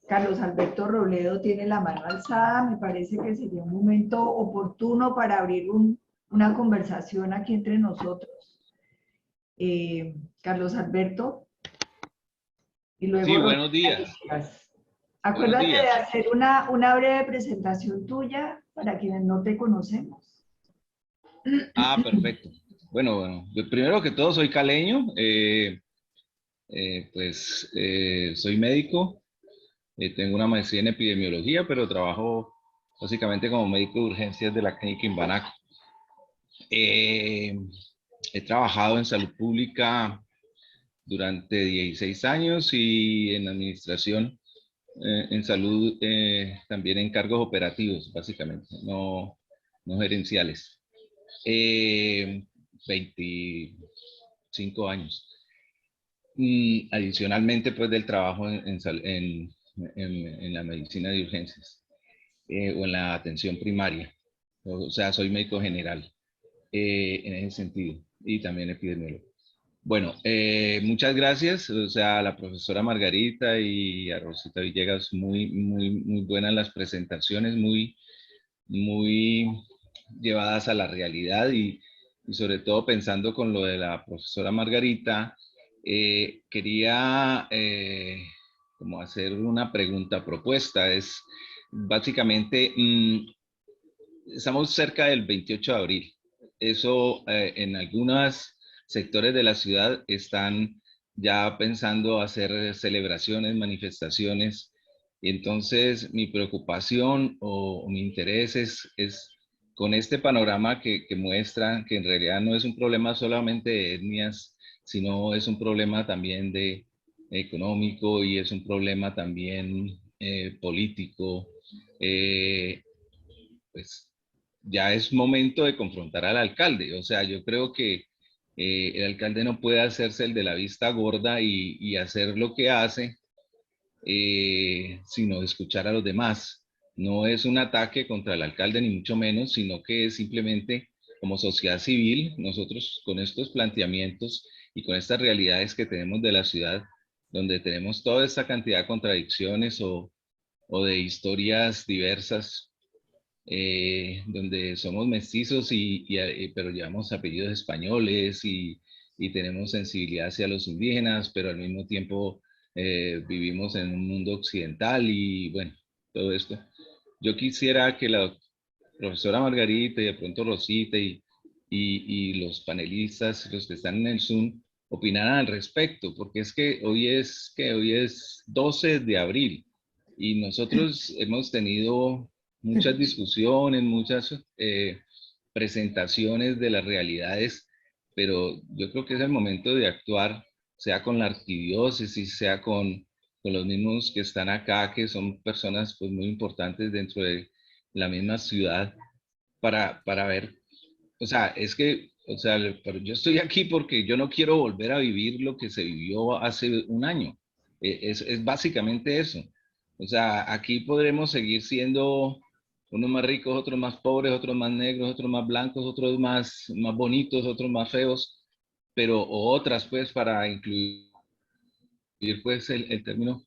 Carlos Alberto Robledo tiene la mano alzada. Me parece que sería un momento oportuno para abrir una conversación aquí entre nosotros. Carlos Alberto, y Sí, luego buenos Rosita días. Iglesias. Buenos Acuérdate de días. hacer una breve presentación tuya para quienes no te conocemos. Ah, perfecto. Bueno, primero que todo soy caleño, soy médico, tengo una maestría en epidemiología, pero trabajo básicamente como médico de urgencias de la clínica Imbanaco. He trabajado en salud pública durante 16 años y en administración en salud también en cargos operativos, básicamente, no gerenciales. 25 años. Y adicionalmente, pues, del trabajo en la medicina de urgencias o en la atención primaria. O sea, soy médico general en ese sentido y también epidemiólogo. Bueno, muchas gracias. O sea, a la profesora Margarita y a Rosita Villegas, muy buenas las presentaciones, muy llevadas a la realidad y sobre todo pensando con lo de la profesora Margarita, quería como hacer una pregunta propuesta. Es básicamente, estamos cerca del 28 de abril. Eso en algunos sectores de la ciudad están ya pensando hacer celebraciones, manifestaciones. Y entonces mi preocupación o mi interés es con este panorama que muestra que en realidad no es un problema solamente de etnias, sino es un problema también de económico y es un problema también político. Pues ya es momento de confrontar al alcalde. O sea, yo creo que el alcalde no puede hacerse el de la vista gorda y hacer lo que hace, sino escuchar a los demás. No es un ataque contra el alcalde, ni mucho menos, sino que es simplemente como sociedad civil, nosotros con estos planteamientos y con estas realidades que tenemos de la ciudad, donde tenemos toda esta cantidad de contradicciones o de historias diversas, donde somos mestizos pero llevamos apellidos españoles y tenemos sensibilidad hacia los indígenas, pero al mismo tiempo vivimos en un mundo occidental y bueno, todo esto. Yo quisiera que la profesora Margarita y de pronto Rosita y los panelistas, los que están en el Zoom, opinaran al respecto, porque es que hoy es 12 de abril y nosotros hemos tenido muchas discusiones, muchas presentaciones de las realidades, pero yo creo que es el momento de actuar, sea con la arquidiócesis, sea con los mismos que están acá, que son personas pues muy importantes dentro de la misma ciudad, para ver, o sea, es que, o sea, pero yo estoy aquí porque yo no quiero volver a vivir lo que se vivió hace un año. Es básicamente eso. O sea, aquí podremos seguir siendo unos más ricos, otros más pobres, otros más negros, otros más blancos, otros más bonitos, otros más feos, pero o otras pues para incluir pues el término,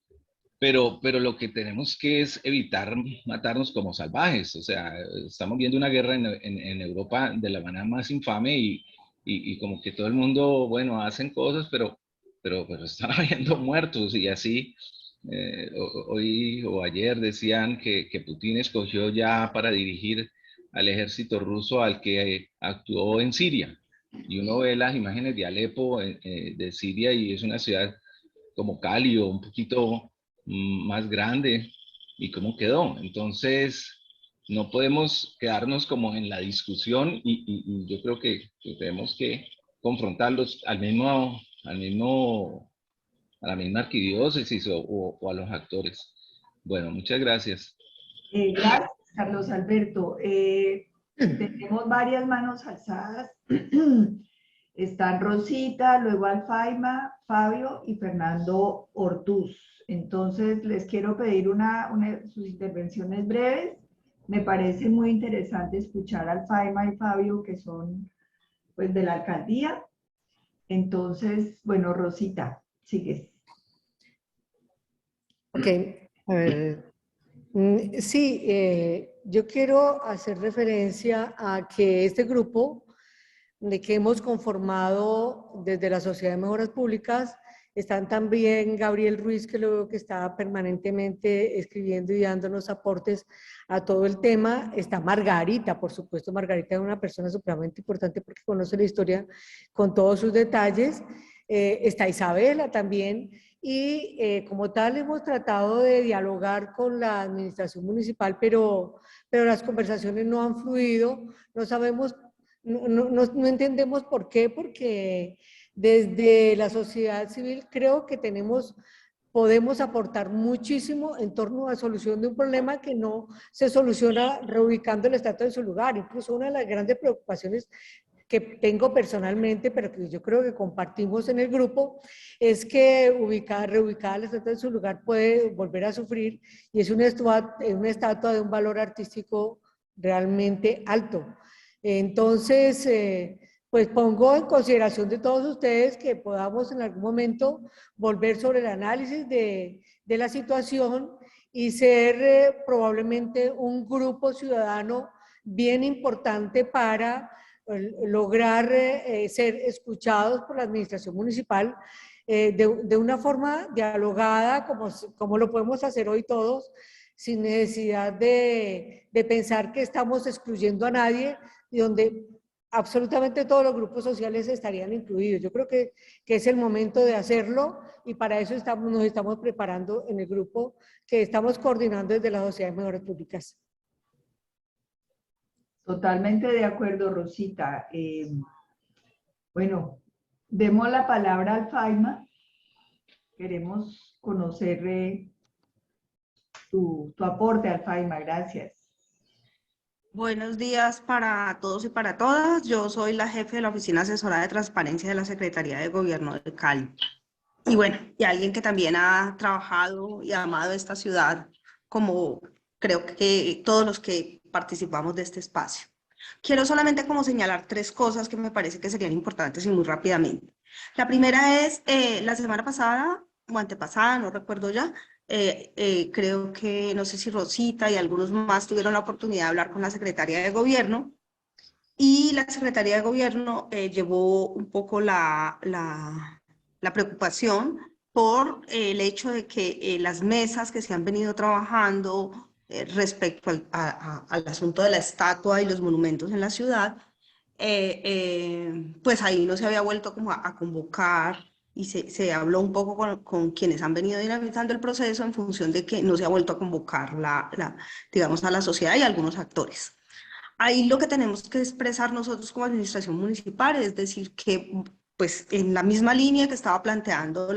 pero lo que tenemos que es evitar matarnos como salvajes. O sea, estamos viendo una guerra en Europa de la manera más infame y como que todo el mundo, bueno, hacen cosas, pero están habiendo muertos y así. Hoy o ayer decían que Putin escogió ya para dirigir al ejército ruso al que actuó en Siria. Y uno ve las imágenes de Alepo, de Siria, y es una ciudad como Cali o un poquito más grande y cómo quedó. Entonces, no podemos quedarnos como en la discusión y yo creo que tenemos que confrontarlos a la misma arquidiócesis o a los actores. Bueno, muchas gracias. Gracias, Carlos Alberto. Tenemos varias manos alzadas. Están Rosita, luego Alfaima, Fabio y Fernando Ortúz. Entonces, les quiero pedir sus intervenciones breves. Me parece muy interesante escuchar a Alfaima y Fabio, que son pues de la alcaldía. Entonces, bueno, Rosita, sigues. Ok, A ver, sí, yo quiero hacer referencia a que este grupo de que hemos conformado desde la Sociedad de Mejoras Públicas, están también Gabriel Ruiz, que lo veo que está permanentemente escribiendo y dándonos aportes a todo el tema. Está Margarita, por supuesto, Margarita es una persona supremamente importante porque conoce la historia con todos sus detalles. Está Isabela también, y como tal hemos tratado de dialogar con la administración municipal, pero las conversaciones no han fluido, no sabemos, no entendemos por qué, porque desde la sociedad civil creo que podemos aportar muchísimo en torno a la solución de un problema que no se soluciona reubicando el estatus en su lugar. Incluso una de las grandes preocupaciones que tengo personalmente, pero que yo creo que compartimos en el grupo, es que reubicada la estatua en su lugar puede volver a sufrir, y es una estatua de un valor artístico realmente alto. Entonces, pues pongo en consideración de todos ustedes que podamos en algún momento volver sobre el análisis de la situación y ser probablemente un grupo ciudadano bien importante para lograr ser escuchados por la administración municipal de una forma dialogada, como lo podemos hacer hoy todos, sin necesidad de pensar que estamos excluyendo a nadie, y donde absolutamente todos los grupos sociales estarían incluidos. Yo creo que es el momento de hacerlo, y para eso nos estamos preparando en el grupo que estamos coordinando desde la Sociedad de Mejoras Públicas. Totalmente de acuerdo, Rosita. Bueno, demos la palabra al FAIMA. Queremos conocer tu aporte al FAIMA. Gracias. Buenos días para todos y para todas. Yo soy la jefe de la Oficina Asesora de Transparencia de la Secretaría de Gobierno de Cali. Y bueno, y alguien que también ha trabajado y ha amado esta ciudad, como creo que todos los que participamos de este espacio. Quiero solamente como señalar tres cosas que me parece que serían importantes y muy rápidamente. La primera es, la semana pasada o antepasada, no recuerdo ya, creo que, no sé si Rosita y algunos más tuvieron la oportunidad de hablar con la Secretaría de Gobierno, y la Secretaría de Gobierno llevó un poco la preocupación por el hecho de que las mesas que se han venido trabajando respecto al asunto de la estatua y los monumentos en la ciudad, pues ahí no se había vuelto como a convocar, y se habló un poco con quienes han venido dinamizando el proceso en función de que no se ha vuelto a convocar digamos, a la sociedad y a algunos actores. Ahí lo que tenemos que expresar nosotros como administración municipal es decir que, pues, en la misma línea que estaba planteando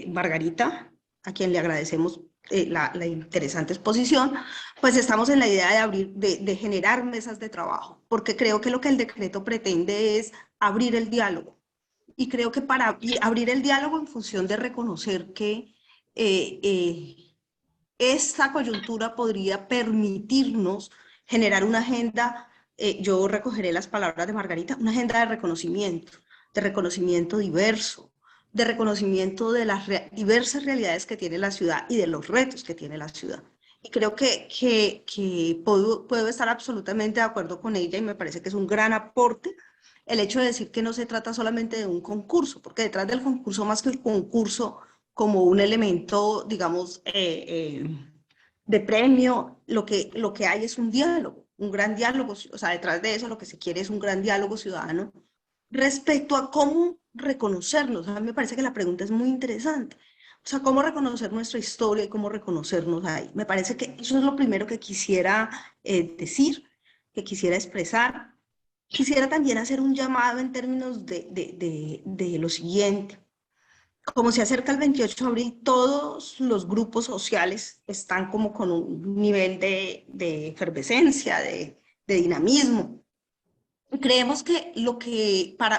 Margarita, a quien le agradecemos la interesante exposición, pues estamos en la idea de generar mesas de trabajo, porque creo que lo que el decreto pretende es abrir el diálogo. Y creo que para abrir el diálogo en función de reconocer que esta coyuntura podría permitirnos generar una agenda, yo recogeré las palabras de Margarita, una agenda de reconocimiento diverso, de reconocimiento de las diversas realidades que tiene la ciudad y de los retos que tiene la ciudad. Y creo que puedo estar absolutamente de acuerdo con ella, y me parece que es un gran aporte el hecho de decir que no se trata solamente de un concurso, porque detrás del concurso, más que el concurso como un elemento, digamos, de premio, lo que hay es un diálogo, un gran diálogo, o sea, detrás de eso lo que se quiere es un gran diálogo ciudadano respecto a cómo reconocernos. A mí me parece que la pregunta es muy interesante. O sea, cómo reconocer nuestra historia y cómo reconocernos ahí. Me parece que eso es lo primero que quisiera decir, que quisiera expresar. Quisiera también hacer un llamado en términos de lo siguiente. Como se acerca el 28 de abril, todos los grupos sociales están como con un nivel de efervescencia, de dinamismo. Creemos que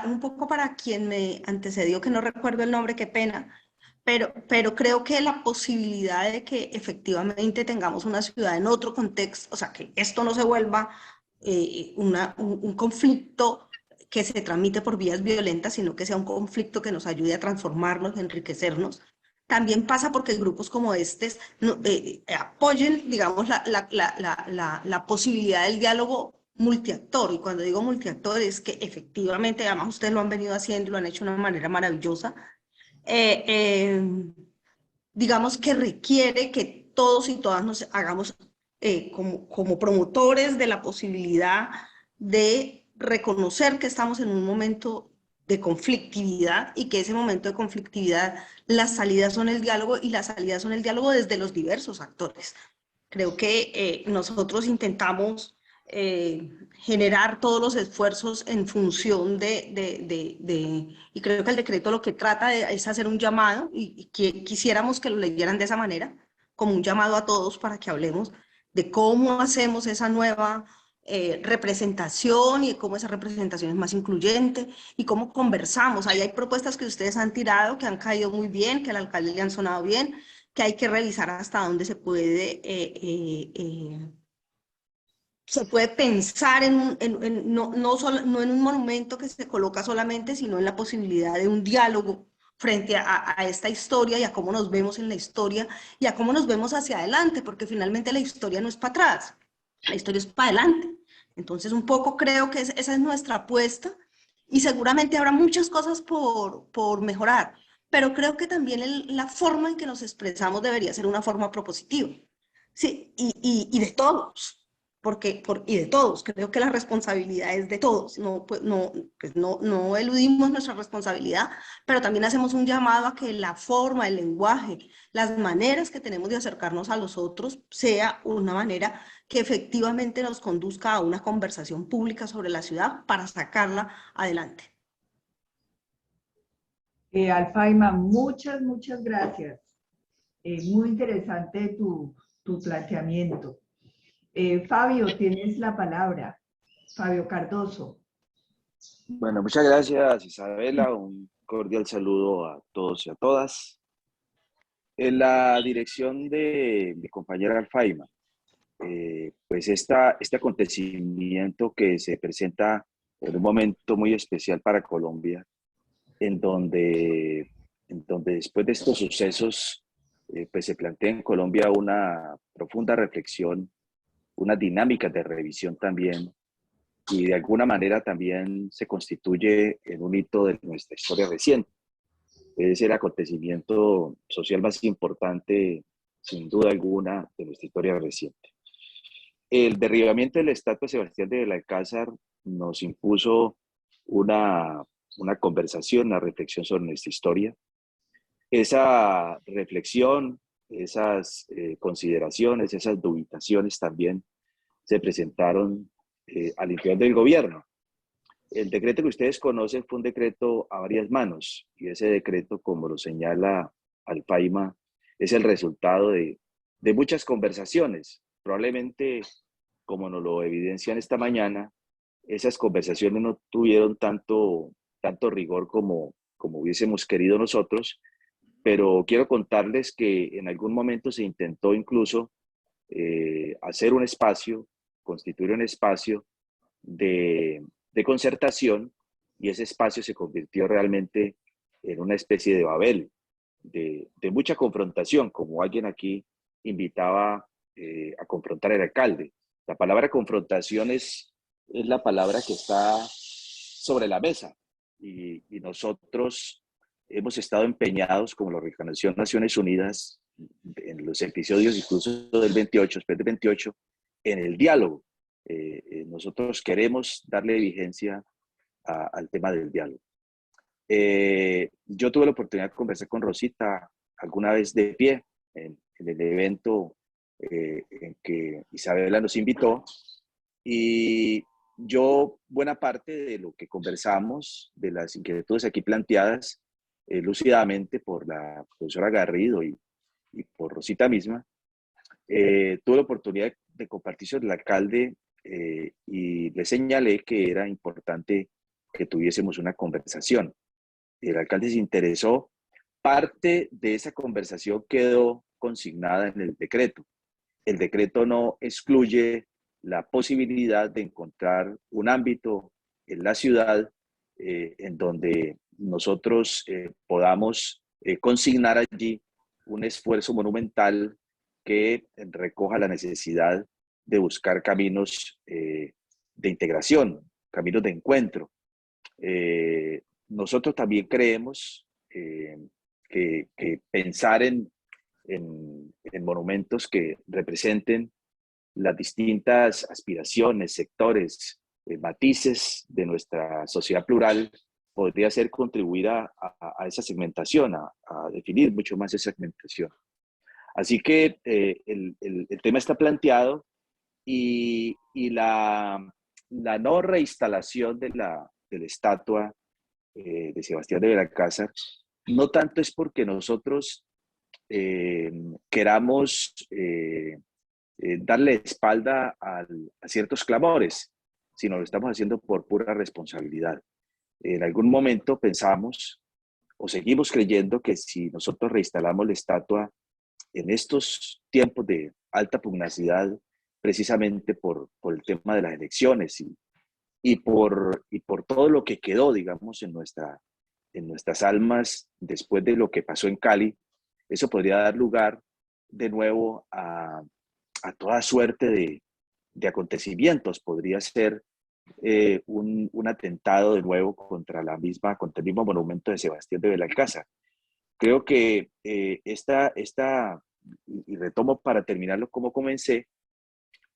un poco para quien me antecedió, que no recuerdo el nombre, qué pena, pero creo que la posibilidad de que efectivamente tengamos una ciudad en otro contexto, o sea, que esto no se vuelva un conflicto que se tramite por vías violentas, sino que sea un conflicto que nos ayude a transformarnos, a enriquecernos, también pasa porque grupos como estos apoyen, digamos, la posibilidad del diálogo multiactor. Y cuando digo multiactor es que efectivamente, además ustedes lo han venido haciendo y lo han hecho de una manera maravillosa, eh, eh, digamos que requiere que todos y todas nos hagamos como promotores de la posibilidad de reconocer que estamos en un momento de conflictividad y que ese momento de conflictividad, las salidas son el diálogo y las salidas son el diálogo desde los diversos actores. Creo que nosotros intentamos generar todos los esfuerzos en función y creo que el decreto lo que trata es hacer un llamado y que quisiéramos que lo leyeran de esa manera, como un llamado a todos para que hablemos de cómo hacemos esa nueva representación y cómo esa representación es más incluyente y cómo conversamos. Ahí hay propuestas que ustedes han tirado, que han caído muy bien, que al alcalde le han sonado bien, que hay que revisar hasta dónde se puede pensar no en un monumento que se coloca solamente, sino en la posibilidad de un diálogo frente a esta historia y a cómo nos vemos en la historia y a cómo nos vemos hacia adelante, porque finalmente la historia no es para atrás, la historia es para adelante. Entonces un poco creo que esa es nuestra apuesta y seguramente habrá muchas cosas por mejorar, pero creo que también la forma en que nos expresamos debería ser una forma propositiva. Sí, y de todos, y de todos, creo que la responsabilidad es de todos, no eludimos nuestra responsabilidad, pero también hacemos un llamado a que la forma, el lenguaje, las maneras que tenemos de acercarnos a los otros sea una manera que efectivamente nos conduzca a una conversación pública sobre la ciudad para sacarla adelante. Alfaima, muchas gracias. Muy interesante tu planteamiento. Fabio, tienes la palabra. Fabio Cardoso. Bueno, muchas gracias, Isabela. Un cordial saludo a todos y a todas. En la dirección de mi compañera Alfaima, pues este acontecimiento que se presenta en un momento muy especial para Colombia, en donde después de estos sucesos, pues se plantea en Colombia una profunda reflexión, una dinámica de revisión también, y de alguna manera también se constituye en un hito de nuestra historia reciente. Es el acontecimiento social más importante, sin duda alguna, de nuestra historia reciente. El derribamiento de la estatua de Sebastián de Belalcázar nos impuso una conversación, una reflexión sobre nuestra historia. Esa reflexión, esas consideraciones, esas dubitaciones también se presentaron al interior del gobierno. El decreto que ustedes conocen fue un decreto a varias manos, y ese decreto, como lo señala Alfaima, es el resultado de muchas conversaciones. Probablemente, como nos lo evidencian esta mañana, esas conversaciones no tuvieron tanto rigor como hubiésemos querido nosotros, pero quiero contarles que en algún momento se intentó incluso hacer un espacio, constituir un espacio de concertación, y ese espacio se convirtió realmente en una especie de Babel, de mucha confrontación, como alguien aquí invitaba a confrontar al alcalde. La palabra confrontación es la palabra que está sobre la mesa, y nosotros hemos estado empeñados, como lo reconoció Naciones Unidas en los episodios incluso del 28, después del 28, en el diálogo. Nosotros queremos darle vigencia al tema del diálogo. Yo tuve la oportunidad de conversar con Rosita alguna vez de pie en el evento en que Isabela nos invitó, y yo buena parte de lo que conversamos, de las inquietudes aquí planteadas lúcidamente por la profesora Garrido y por Rosita misma, tuve la oportunidad de compartir sobre el alcalde, y le señalé que era importante que tuviésemos una conversación. El alcalde se interesó. Parte de esa conversación quedó consignada en el decreto. El decreto no excluye la posibilidad de encontrar un ámbito en la ciudad en donde nosotros podamos consignar allí un esfuerzo monumental que recoja la necesidad de buscar caminos de integración, caminos de encuentro. Nosotros también creemos que pensar en monumentos que representen las distintas aspiraciones, sectores, matices de nuestra sociedad plural podría ser contribuir a esa segmentación, a definir mucho más esa segmentación. Así que el tema está planteado y la no reinstalación de la estatua de Sebastián de Belalcázar no tanto es porque nosotros queramos darle espalda a ciertos clamores, sino lo estamos haciendo por pura responsabilidad. En algún momento pensamos o seguimos creyendo que si nosotros reinstalamos la estatua en estos tiempos de alta pugnacidad, precisamente por el tema de las elecciones y por todo lo que quedó, digamos, en nuestras almas después de lo que pasó en Cali, eso podría dar lugar de nuevo a toda suerte de acontecimientos. Podría ser un atentado de nuevo contra el mismo monumento de Sebastián de Belalcázar. Creo que y retomo para terminarlo como comencé,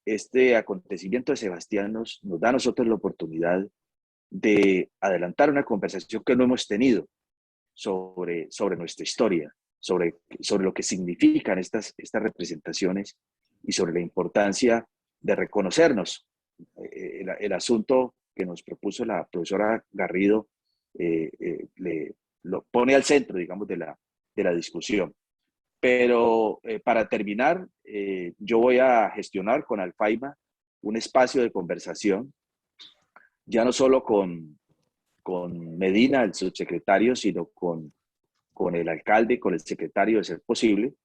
este acontecimiento de Sebastián nos da a nosotros la oportunidad de adelantar una conversación que no hemos tenido sobre nuestra historia, sobre lo que significan estas representaciones y sobre la importancia de reconocernos. El asunto que nos propuso la profesora Garrido lo pone al centro, digamos, de la discusión. Pero para terminar, yo voy a gestionar con Alfaima un espacio de conversación, ya no solo con Medina, el subsecretario, sino con el alcalde, con el secretario, de ser posible,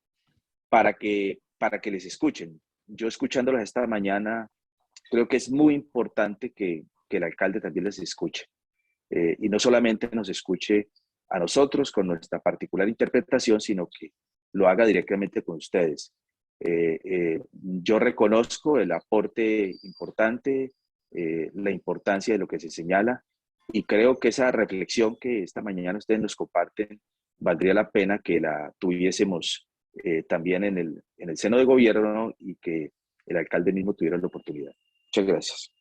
para que les escuchen. Yo escuchándolos esta mañana, creo que es muy importante que el alcalde también les escuche. Y no solamente nos escuche a nosotros con nuestra particular interpretación, sino que lo haga directamente con ustedes. Yo reconozco el aporte importante, la importancia de lo que se señala, y creo que esa reflexión que esta mañana ustedes nos comparten valdría la pena que la tuviésemos también en el seno de gobierno, ¿no? Y que el alcalde mismo tuviera la oportunidad. Muchas gracias.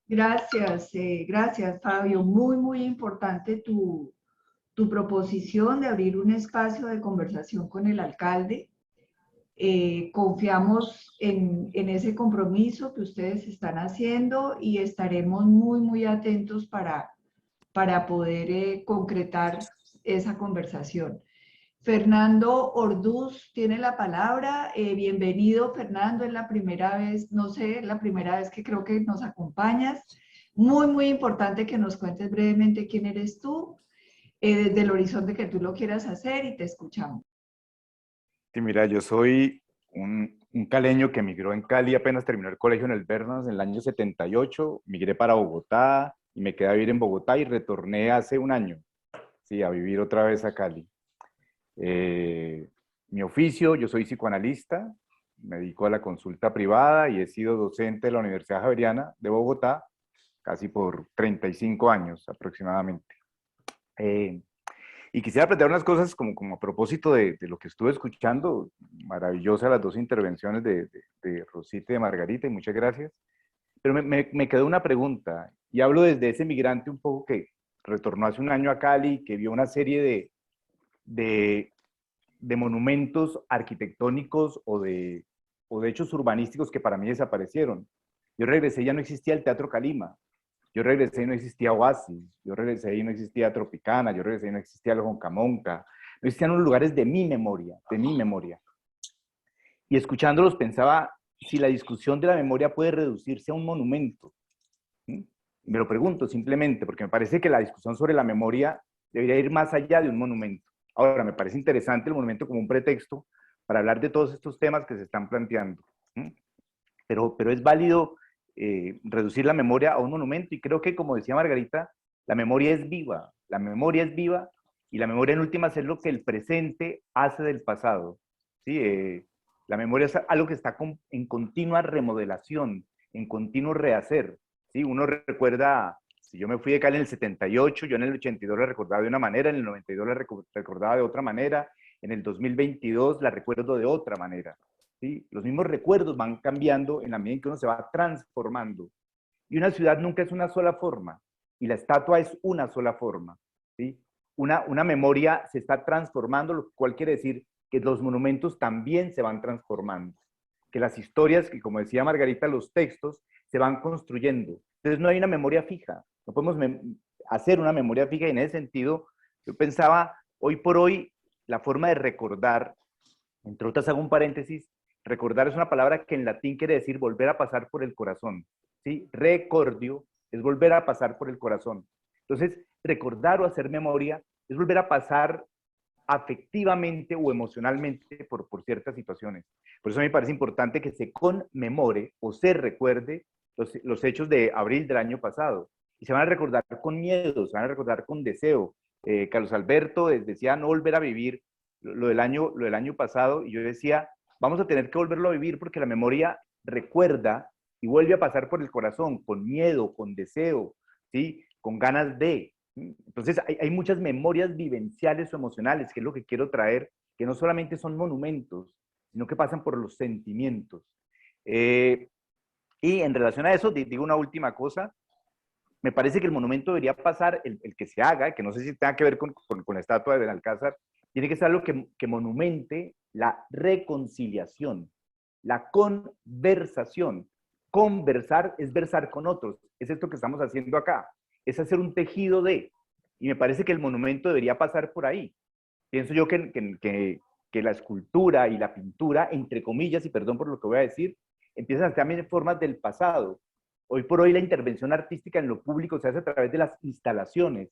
Gracias, Fabio. Muy, muy importante tu proposición de abrir un espacio de conversación con el alcalde. Confiamos en ese compromiso que ustedes están haciendo y estaremos muy, muy atentos para poder concretar esa conversación. Fernando Orduz tiene la palabra. Bienvenido, Fernando. Es la primera vez, no sé, la primera vez que creo que nos acompañas. Muy, muy importante que nos cuentes brevemente quién eres tú, desde el horizonte que tú lo quieras hacer, y te escuchamos. Sí, mira, yo soy un caleño que emigró en Cali, apenas terminó el colegio en el Bernas en el año 78, migré para Bogotá y me quedé a vivir en Bogotá y retorné hace un año, sí, a vivir otra vez a Cali. Mi oficio, yo soy psicoanalista, me dedico a la consulta privada y he sido docente de la Universidad Javeriana de Bogotá casi por 35 años aproximadamente. Y quisiera plantear unas cosas como a propósito de lo que estuve escuchando. Maravillosas las dos intervenciones de Rosita y de Margarita, y muchas gracias. Pero me quedó una pregunta, y hablo desde ese migrante un poco que retornó hace un año a Cali, que vio una serie de monumentos arquitectónicos o de hechos urbanísticos que para mí desaparecieron. Yo regresé y ya no existía el Teatro Calima. Yo regresé y no existía Oasis, yo regresé y no existía Tropicana, yo regresé y no existía el Honcamonca, no existían unos lugares de mi memoria, Y escuchándolos pensaba si la discusión de la memoria puede reducirse a un monumento. ¿Sí? Me lo pregunto simplemente porque me parece que la discusión sobre la memoria debería ir más allá de un monumento. Ahora, me parece interesante el monumento como un pretexto para hablar de todos estos temas que se están planteando. ¿Sí? Pero es válido reducir la memoria a un monumento, y creo que, como decía Margarita, la memoria es viva Y la memoria en últimas es lo que el presente hace del pasado. ¿Sí? La memoria es algo que está en continua remodelación, en continuo rehacer. ¿Sí? Uno recuerda, si yo me fui de Cali en el 78, yo en el 82 la recordaba de una manera, en el 92 la recordaba de otra manera, en el 2022 la recuerdo de otra manera. ¿Sí? Los mismos recuerdos van cambiando en la medida en que uno se va transformando. Y una ciudad nunca es una sola forma, y la estatua es una sola forma. ¿Sí? Una memoria se está transformando, lo cual quiere decir que los monumentos también se van transformando, que las historias, que como decía Margarita, los textos se van construyendo. Entonces no hay una memoria fija, no podemos hacer una memoria fija, y en ese sentido yo pensaba, hoy por hoy, la forma de recordar, entre otras hago un paréntesis, recordar es una palabra que en latín quiere decir volver a pasar por el corazón, ¿sí? Recordio es volver a pasar por el corazón. Entonces, recordar o hacer memoria es volver a pasar afectivamente o emocionalmente por ciertas situaciones. Por eso me parece importante que se conmemore o se recuerde los hechos de abril del año pasado. Y se van a recordar con miedo, se van a recordar con deseo. Carlos Alberto decía no volver a vivir lo del año pasado, y yo decía, vamos a tener que volverlo a vivir porque la memoria recuerda y vuelve a pasar por el corazón, con miedo, con deseo, ¿sí? Con ganas de. Entonces hay muchas memorias vivenciales o emocionales, que es lo que quiero traer, que no solamente son monumentos, sino que pasan por los sentimientos. Y en relación a eso, digo una última cosa, me parece que el monumento debería pasar, el que se haga, que no sé si tenga que ver con la estatua de Benalcázar, tiene que ser algo que monumente la reconciliación, la conversación. Conversar es versar con otros, es esto que estamos haciendo acá, es hacer un tejido de, y me parece que el monumento debería pasar por ahí. Pienso yo que la escultura y la pintura, entre comillas, y perdón por lo que voy a decir, empiezan a ser también formas del pasado. Hoy por hoy la intervención artística en lo público se hace a través de las instalaciones.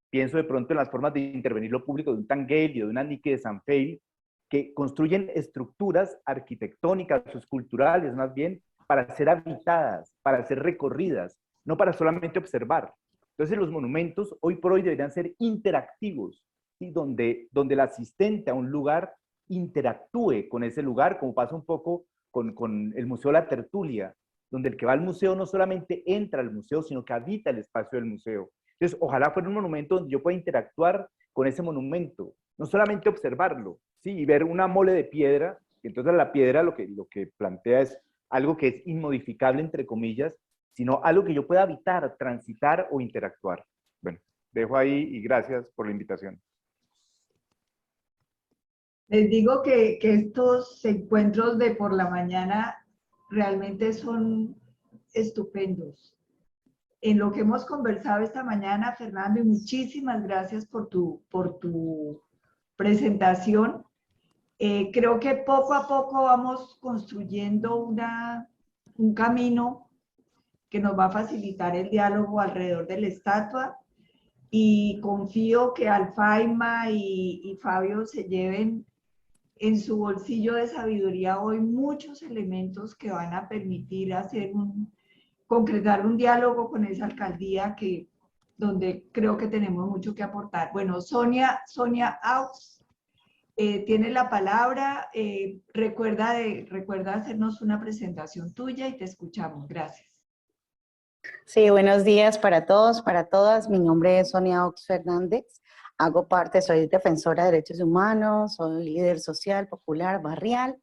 Pienso de pronto en las formas de intervenir lo público de un Tanguel y de una Nike de San Fey, que construyen estructuras arquitectónicas o esculturales más bien para ser habitadas, para ser recorridas, no para solamente observar. Entonces los monumentos hoy por hoy deberían ser interactivos, ¿sí? donde el asistente a un lugar interactúe con ese lugar, como pasa un poco con el Museo La Tertulia, donde el que va al museo no solamente entra al museo, sino que habita el espacio del museo. Entonces, ojalá fuera un monumento donde yo pueda interactuar con ese monumento, no solamente observarlo, ¿sí? Y ver una mole de piedra, y entonces la piedra lo que plantea es algo que es inmodificable, entre comillas, sino algo que yo pueda habitar, transitar o interactuar. Bueno, dejo ahí y gracias por la invitación. Les digo que estos encuentros de por la mañana realmente son estupendos. En lo que hemos conversado esta mañana, Fernando, y muchísimas gracias por tu presentación. Creo que poco a poco vamos construyendo un camino que nos va a facilitar el diálogo alrededor de la estatua, y confío que Alfaima y Fabio se lleven en su bolsillo de sabiduría hoy muchos elementos que van a permitir concretar un diálogo con esa alcaldía donde creo que tenemos mucho que aportar. Bueno, Sonia Aux tiene la palabra. Recuerda hacernos una presentación tuya y te escuchamos. Gracias. Sí, buenos días para todos, para todas. Mi nombre es Sonia Aux Fernández. Soy defensora de derechos humanos, soy líder social, popular, barrial.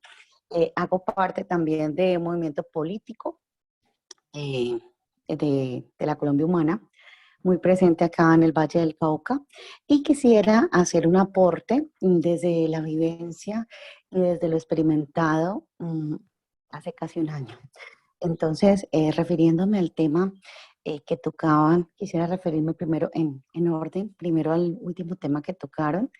Hago parte también de movimiento político de la Colombia Humana, muy presente acá en el Valle del Cauca. Y quisiera hacer un aporte desde la vivencia y desde lo experimentado hace casi un año. Entonces, refiriéndome al tema que tocaban, quisiera referirme primero en orden, primero al último tema que tocaron,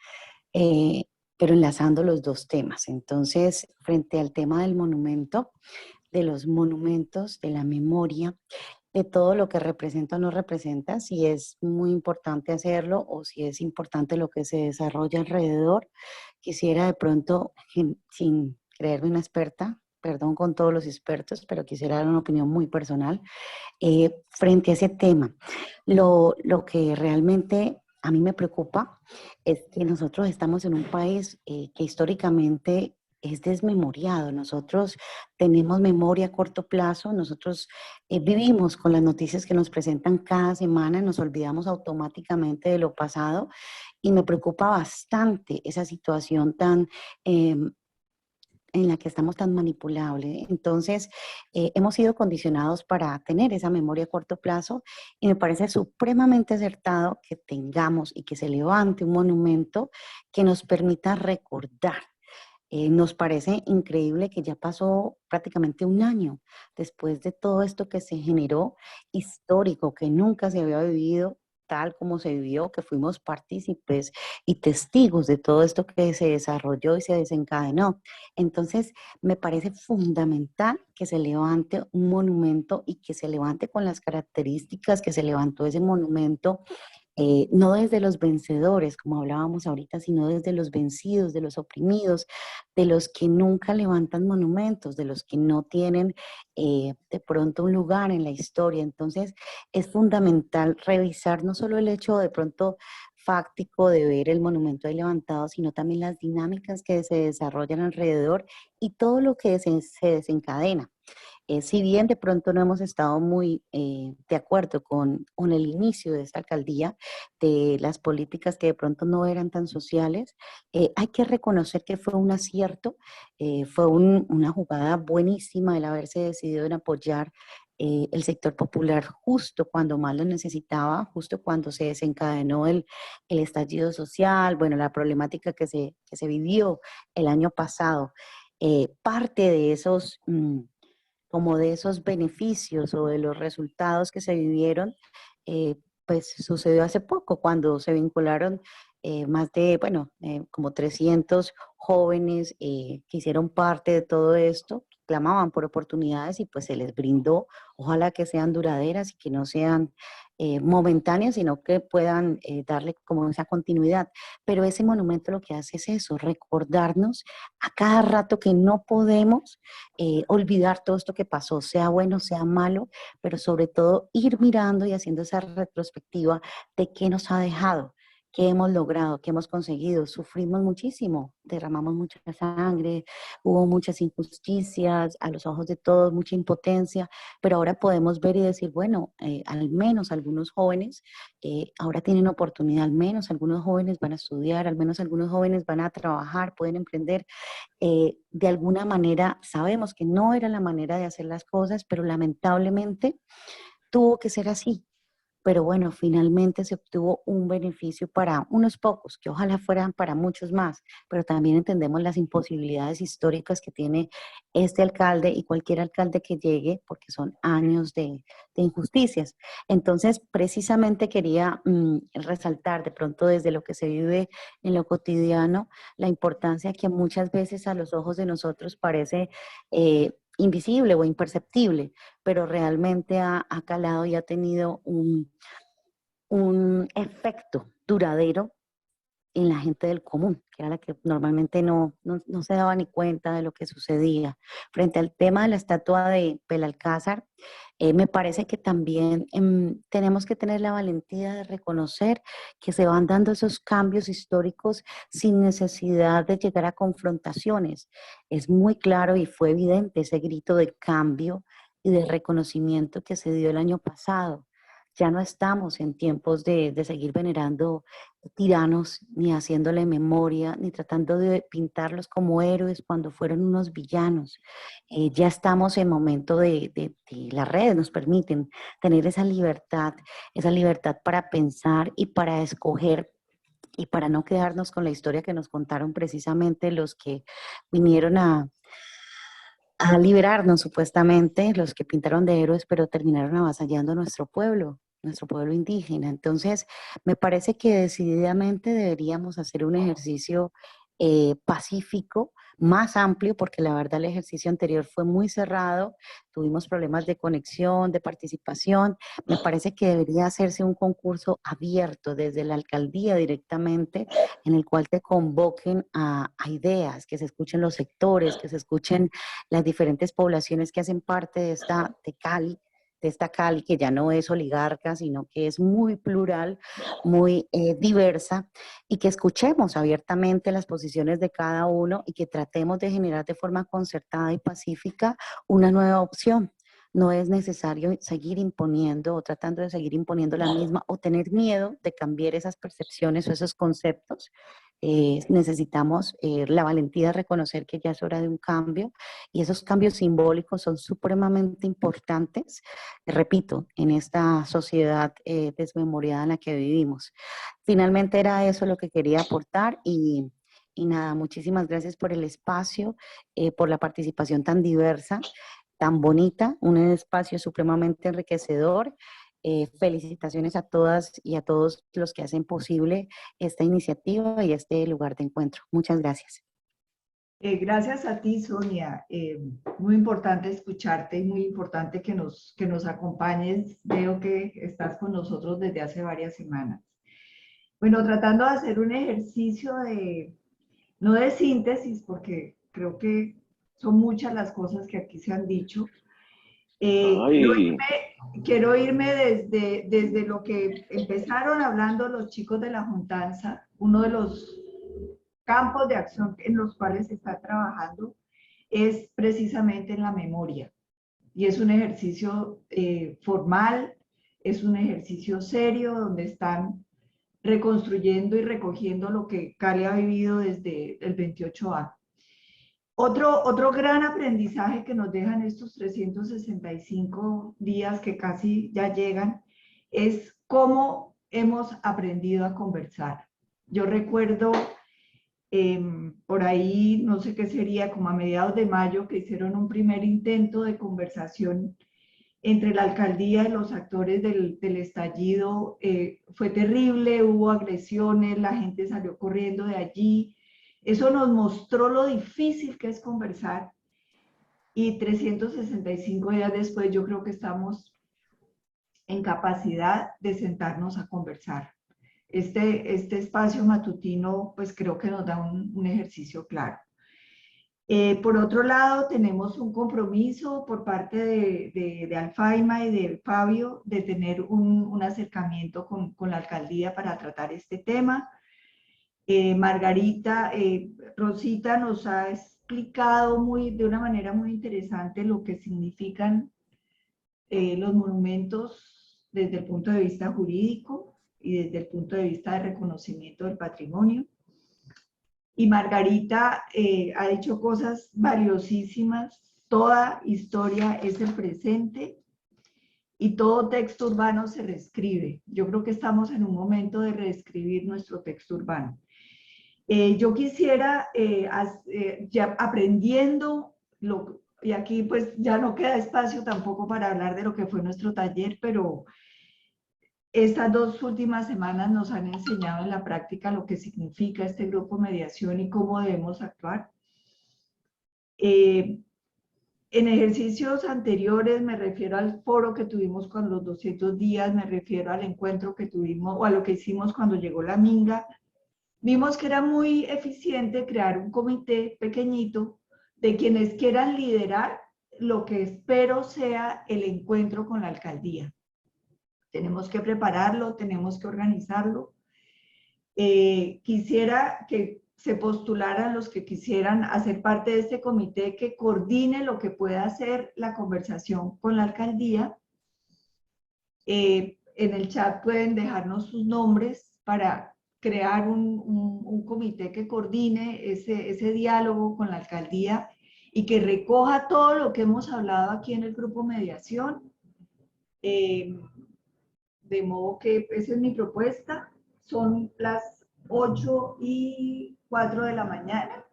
pero enlazando los dos temas. Entonces, frente al tema del monumento, de los monumentos, de la memoria, de todo lo que representa o no representa, si es muy importante hacerlo o si es importante lo que se desarrolla alrededor. Quisiera de pronto, sin creerme una experta, perdón con todos los expertos, pero quisiera dar una opinión muy personal frente a ese tema. Lo que realmente a mí me preocupa es que nosotros estamos en un país que históricamente es desmemoriado. Nosotros tenemos memoria a corto plazo, nosotros vivimos con las noticias que nos presentan cada semana, nos olvidamos automáticamente de lo pasado y me preocupa bastante esa situación tan en la que estamos tan manipulables. Entonces, hemos sido condicionados para tener esa memoria a corto plazo y me parece supremamente acertado que tengamos y que se levante un monumento que nos permita recordar. Nos parece increíble que ya pasó prácticamente un año después de todo esto que se generó histórico, que nunca se había vivido tal como se vivió, que fuimos partícipes y testigos de todo esto que se desarrolló y se desencadenó. Entonces, me parece fundamental que se levante un monumento y que se levante con las características que se levantó ese monumento, no desde los vencedores, como hablábamos ahorita, sino desde los vencidos, de los oprimidos, de los que nunca levantan monumentos, de los que no tienen de pronto un lugar en la historia. Entonces, es fundamental revisar no solo el hecho de pronto fáctico de ver el monumento ahí levantado, sino también las dinámicas que se desarrollan alrededor y todo lo que se desencadena. Si bien de pronto no hemos estado muy de acuerdo con el inicio de esta alcaldía, de las políticas que de pronto no eran tan sociales, hay que reconocer que fue un acierto, fue una jugada buenísima el haberse decidido en apoyar el sector popular justo cuando más lo necesitaba, justo cuando se desencadenó el estallido social, bueno, la problemática que se vivió el año pasado. Parte de esos como de esos beneficios o de los resultados que se vivieron, pues sucedió hace poco cuando se vincularon más de, bueno, como 300 jóvenes que hicieron parte de todo esto, que clamaban por oportunidades y pues se les brindó, ojalá que sean duraderas y que no sean momentáneas, sino que puedan darle como esa continuidad. Pero ese monumento lo que hace es eso, recordarnos a cada rato que no podemos olvidar todo esto que pasó, sea bueno, sea malo, pero sobre todo ir mirando y haciendo esa retrospectiva de qué nos ha dejado, qué hemos logrado, qué hemos conseguido. Sufrimos muchísimo, derramamos mucha sangre, hubo muchas injusticias a los ojos de todos, mucha impotencia, pero ahora podemos ver y decir, bueno, al menos algunos jóvenes ahora tienen oportunidad, al menos algunos jóvenes van a estudiar, al menos algunos jóvenes van a trabajar, pueden emprender. De alguna manera sabemos que no era la manera de hacer las cosas, pero lamentablemente tuvo que ser así. Pero bueno, finalmente se obtuvo un beneficio para unos pocos, que ojalá fueran para muchos más, pero también entendemos las imposibilidades históricas que tiene este alcalde y cualquier alcalde que llegue, porque son años de injusticias. Entonces, precisamente quería resaltar de pronto desde lo que se vive en lo cotidiano, la importancia que muchas veces a los ojos de nosotros parece invisible o imperceptible, pero realmente ha calado y ha tenido un efecto duradero en la gente del común, que era la que normalmente no se daba ni cuenta de lo que sucedía. Frente al tema de la estatua de Belalcázar, me parece que también tenemos que tener la valentía de reconocer que se van dando esos cambios históricos sin necesidad de llegar a confrontaciones. Es muy claro y fue evidente ese grito de cambio y de reconocimiento que se dio el año pasado. Ya no estamos en tiempos de seguir venerando tiranos, ni haciéndole memoria, ni tratando de pintarlos como héroes cuando fueron unos villanos. Ya estamos en momento de las redes nos permiten tener esa libertad para pensar y para escoger y para no quedarnos con la historia que nos contaron precisamente los que vinieron a liberarnos supuestamente, los que pintaron de héroes, pero terminaron avasallando a nuestro pueblo indígena. Entonces, me parece que decididamente deberíamos hacer un ejercicio pacífico, más amplio, porque la verdad el ejercicio anterior fue muy cerrado, tuvimos problemas de conexión, de participación. Me parece que debería hacerse un concurso abierto desde la alcaldía directamente, en el cual te convoquen a ideas, que se escuchen los sectores, que se escuchen las diferentes poblaciones que hacen parte de Cali, de esta Cali, que ya no es oligarca, sino que es muy plural, muy diversa, y que escuchemos abiertamente las posiciones de cada uno y que tratemos de generar de forma concertada y pacífica una nueva opción. No es necesario seguir imponiendo o tratando de seguir imponiendo la misma o tener miedo de cambiar esas percepciones o esos conceptos. Necesitamos la valentía de reconocer que ya es hora de un cambio y esos cambios simbólicos son supremamente importantes, repito, en esta sociedad desmemoriada en la que vivimos. Finalmente era eso lo que quería aportar y nada, muchísimas gracias por el espacio, por la participación tan diversa, tan bonita, un espacio supremamente enriquecedor. Felicitaciones a todas y a todos los que hacen posible esta iniciativa y este lugar de encuentro. Muchas gracias. Gracias a ti, Sonia. Muy importante escucharte y muy importante que nos acompañes. Veo que estás con nosotros desde hace varias semanas. Bueno, tratando de hacer un ejercicio no de síntesis, porque creo que son muchas las cosas que aquí se han dicho. Quiero irme desde lo que empezaron hablando los chicos de la Juntanza. Uno de los campos de acción en los cuales se está trabajando es precisamente en la memoria. Y es un ejercicio formal, es un ejercicio serio donde están reconstruyendo y recogiendo lo que Cali ha vivido desde el 28A. Otro gran aprendizaje que nos dejan estos 365 días que casi ya llegan es cómo hemos aprendido a conversar. Yo recuerdo por ahí, no sé qué sería, como a mediados de mayo, que hicieron un primer intento de conversación entre la alcaldía y los actores del estallido. Fue terrible, hubo agresiones, la gente salió corriendo de allí. Eso nos mostró lo difícil que es conversar. Y 365 días después yo creo que estamos en capacidad de sentarnos a conversar. Este espacio matutino, pues creo que nos da un ejercicio claro. Por otro lado, tenemos un compromiso por parte de Alfaima y de Fabio de tener un acercamiento con la alcaldía para tratar este tema. Margarita, Rosita nos ha explicado de una manera muy interesante lo que significan los monumentos desde el punto de vista jurídico y desde el punto de vista de reconocimiento del patrimonio. Y Margarita ha dicho cosas valiosísimas. Toda historia es el presente y todo texto urbano se reescribe. Yo creo que estamos en un momento de reescribir nuestro texto urbano. Yo quisiera, ya aprendiendo, y aquí pues ya no queda espacio tampoco para hablar de lo que fue nuestro taller, pero estas 2 últimas semanas nos han enseñado en la práctica lo que significa este grupo mediación y cómo debemos actuar. En ejercicios anteriores, me refiero al foro que tuvimos con los 200 días, me refiero al encuentro que tuvimos o a lo que hicimos cuando llegó la Minga. Vimos que era muy eficiente crear un comité pequeñito de quienes quieran liderar lo que espero sea el encuentro con la alcaldía. Tenemos que prepararlo, tenemos que organizarlo. Quisiera que se postularan los que quisieran hacer parte de este comité que coordine lo que pueda hacer la conversación con la alcaldía. En el chat pueden dejarnos sus nombres para crear un comité que coordine ese diálogo con la alcaldía y que recoja todo lo que hemos hablado aquí en el grupo mediación. De modo que esa es mi propuesta. Son las 8:04 de la mañana.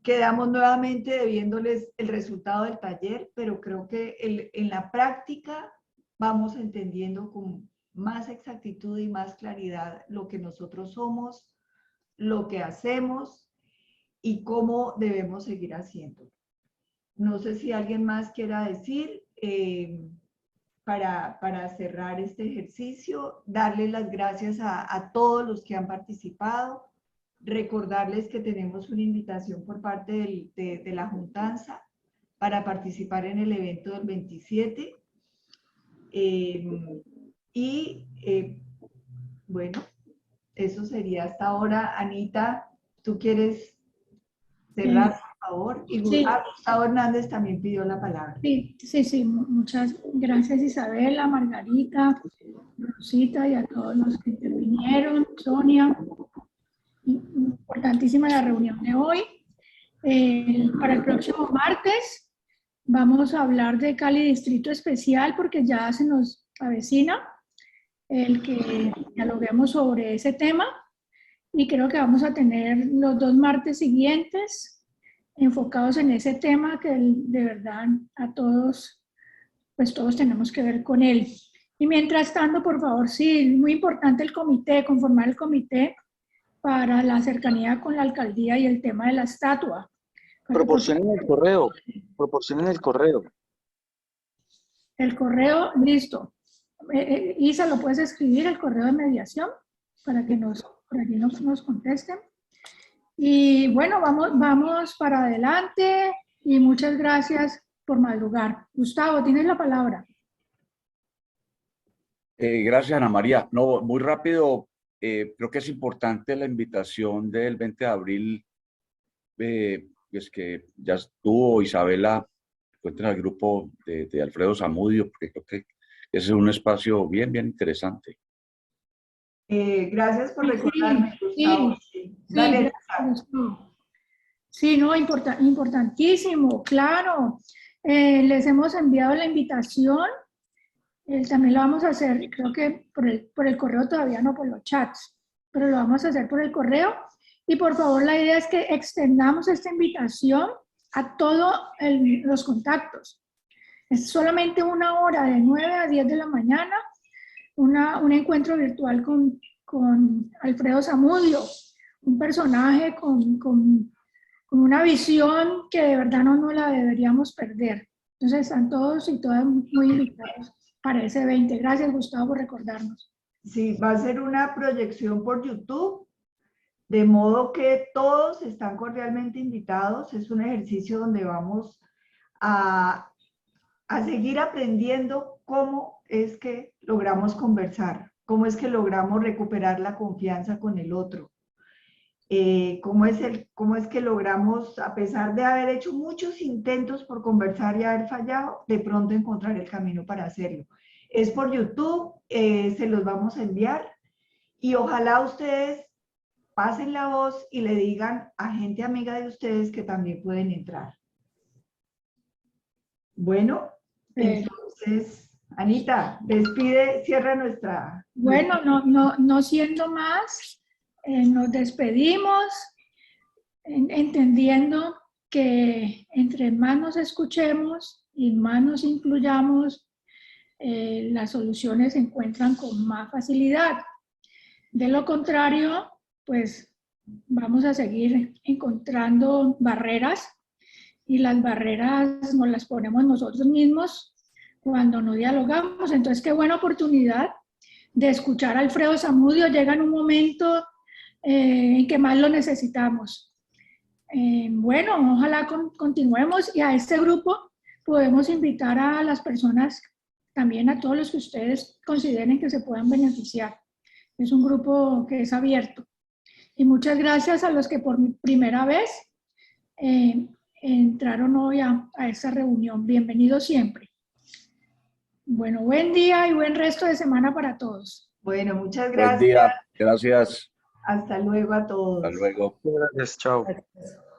Quedamos nuevamente debiéndoles el resultado del taller, pero creo que en la práctica vamos entendiendo con más exactitud y más claridad lo que nosotros somos, lo que hacemos y cómo debemos seguir haciendo. No sé si alguien más quiera decir para cerrar este ejercicio, darle las gracias a todos los que han participado, recordarles que tenemos una invitación por parte de la Juntanza para participar en el evento del 27. Bueno, eso sería hasta ahora. Anita, ¿tú quieres cerrar, por favor? Y Sí. Gustavo Hernández también pidió la palabra. Sí, muchas gracias Isabela, Margarita, Rosita y a todos los que intervinieron, Sonia. Importantísima la reunión de hoy. Para el próximo martes vamos a hablar de Cali Distrito Especial porque ya se nos avecina el que dialoguemos sobre ese tema y creo que vamos a tener los 2 martes siguientes enfocados en ese tema que de verdad a todos, pues todos tenemos que ver con él. Y mientras tanto, por favor, sí, muy importante el comité, conformar el comité para la cercanía con la alcaldía y el tema de la estatua. Proporcionen el correo, proporcionen el correo. El correo, listo. Isa, ¿lo puedes escribir, el correo de mediación? Para que por allí nos contesten. Y bueno, vamos para adelante y muchas gracias por madrugar. Gustavo, tienes la palabra. Gracias, Ana María. No, muy rápido, creo que es importante la invitación del 20 de abril, es que ya estuvo Isabela, cuenten al grupo de Alfredo Zamudio, porque creo que ese es un espacio bien interesante. Gracias por recordarme, Gustavo. Dale, Gustavo. Sí, no, importantísimo, claro. Les hemos enviado la invitación. También lo vamos a hacer, creo que por el correo todavía no por los chats, pero lo vamos a hacer por el correo. Y por favor, la idea es que extendamos esta invitación a todos los contactos. Es solamente 1 hora, de 9 a 10 de la mañana, un encuentro virtual con Alfredo Zamudio, un personaje con una visión que de verdad no la deberíamos perder. Entonces están todos y todas muy invitados para ese 20. Gracias, Gustavo, por recordarnos. Sí, va a ser una proyección por YouTube, de modo que todos están cordialmente invitados. Es un ejercicio donde vamos a seguir aprendiendo cómo es que logramos conversar, cómo es que logramos recuperar la confianza con el otro, cómo es que logramos, a pesar de haber hecho muchos intentos por conversar y haber fallado, de pronto encontrar el camino para hacerlo. Es por YouTube, se los vamos a enviar y ojalá ustedes pasen la voz y le digan a gente amiga de ustedes que también pueden entrar. Bueno, entonces, Anita, despide, cierra nuestra... Bueno, no siendo más, nos despedimos entendiendo que entre más nos escuchemos y más nos incluyamos, las soluciones se encuentran con más facilidad. De lo contrario, pues vamos a seguir encontrando barreras y las barreras nos las ponemos nosotros mismos cuando no dialogamos. Entonces, qué buena oportunidad de escuchar a Alfredo Zamudio. Llega en un momento en que más lo necesitamos. Bueno, ojalá continuemos y a este grupo podemos invitar a las personas, también a todos los que ustedes consideren que se puedan beneficiar. Es un grupo que es abierto. Y muchas gracias a los que por primera vez entraron hoy a esta reunión. Bienvenidos siempre. Bueno, buen día y buen resto de semana para todos. Bueno, muchas gracias. Buen día, gracias. Hasta luego a todos. Hasta luego. Gracias, chao. Gracias.